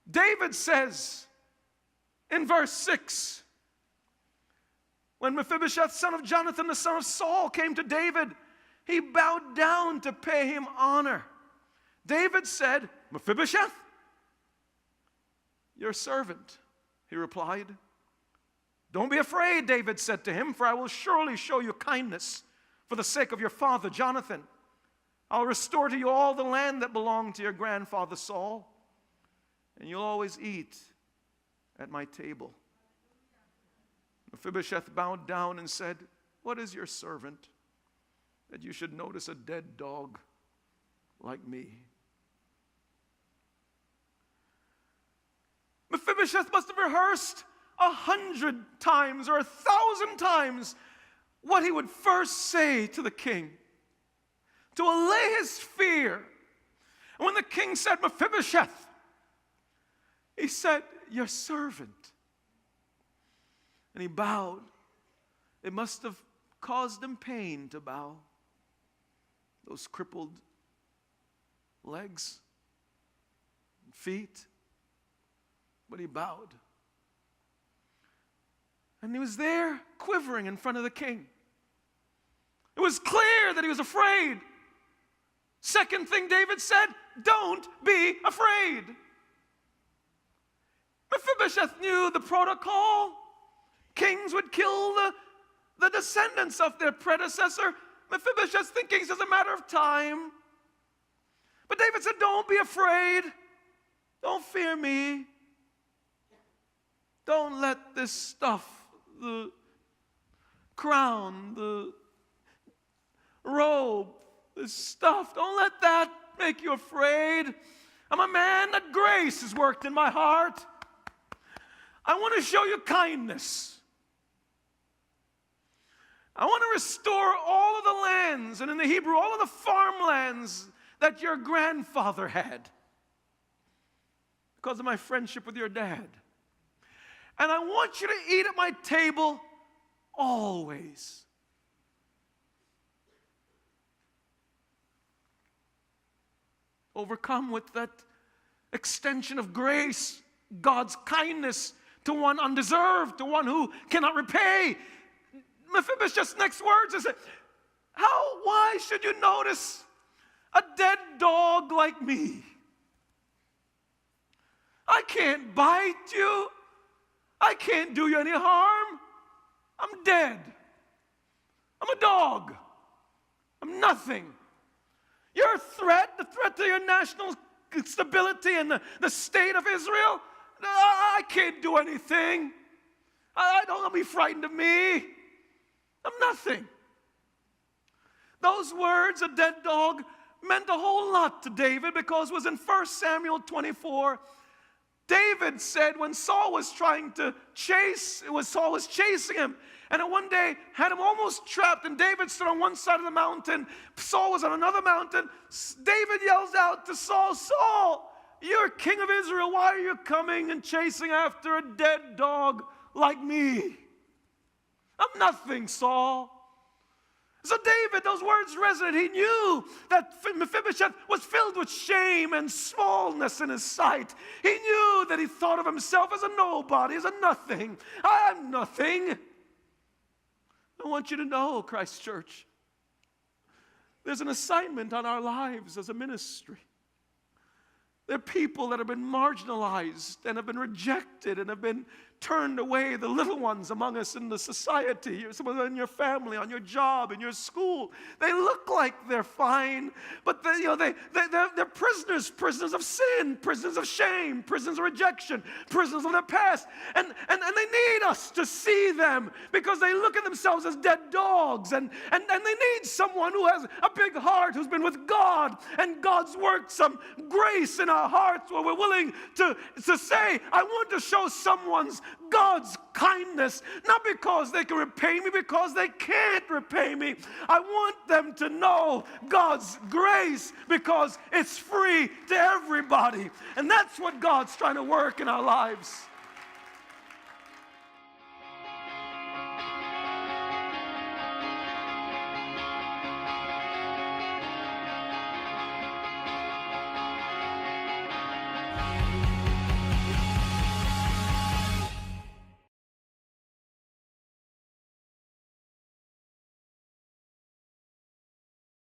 David says in verse 6, when Mephibosheth, son of Jonathan, the son of Saul, came to David, he bowed down to pay him honor. David said, Mephibosheth, your servant, he replied. Don't be afraid, David said to him, for I will surely show you kindness for the sake of your father Jonathan. I'll restore to you all the land that belonged to your grandfather Saul, and you'll always eat at my table. Mephibosheth bowed down and said, what is your servant that you should notice a dead dog like me? Mephibosheth must have rehearsed 100 times or 1,000 times what he would first say to the king, to allay his fear. And when the king said, Mephibosheth, he said, your servant. And he bowed. It must have caused him pain to bow. Those crippled legs, feet. But he bowed. And he was there quivering in front of the king. It was clear that he was afraid. Second thing David said, don't be afraid. Mephibosheth knew the protocol. Kings would kill the descendants of their predecessor. Mephibosheth's thinking it's a matter of time. But David said, don't be afraid. Don't fear me. Don't let this stuff, the crown, the robe, this stuff, don't let that make you afraid. I'm a man that grace has worked in my heart. I want to show you kindness. I want to restore all of the lands, and in the Hebrew, all of the farmlands that your grandfather had because of my friendship with your dad. And I want you to eat at my table always. Overcome with that extension of grace, God's kindness to one undeserved, to one who cannot repay. Mephibosheth's next words is, why should you notice a dead dog like me? I can't bite you. I can't do you any harm. I'm dead. I'm a dog. I'm nothing. Your threat, the threat to your national stability and the state of Israel, I can't do anything. Don't be frightened of me. I'm nothing. Those words, a dead dog, meant a whole lot to David because it was in 1 Samuel 24. David said when Saul was trying to Saul was chasing him, and one day had him almost trapped, and David stood on one side of the mountain, Saul was on another mountain. David yells out to Saul, Saul, you're king of Israel, why are you coming and chasing after a dead dog like me? I'm nothing, Saul. So David, those words resonated. He knew that Mephibosheth was filled with shame and smallness in his sight. He knew that he thought of himself as a nobody, as a nothing. I'm nothing. I want you to know, Christ Church, there's an assignment on our lives as a ministry. There are people that have been marginalized and have been rejected and have been turned away, the little ones among us in the society, some in your family, on your job, in your school. They look like they're fine, but they're prisoners of sin, prisoners of shame, prisoners of rejection, prisoners of their past. And they need us to see them because they look at themselves as dead dogs. And they need someone who has a big heart, who's been with God, and God's worked some grace in our hearts where we're willing to say, I want to show God's kindness, not because they can repay me, because they can't repay me. I want them to know God's grace because it's free to everybody. And that's what God's trying to work in our lives.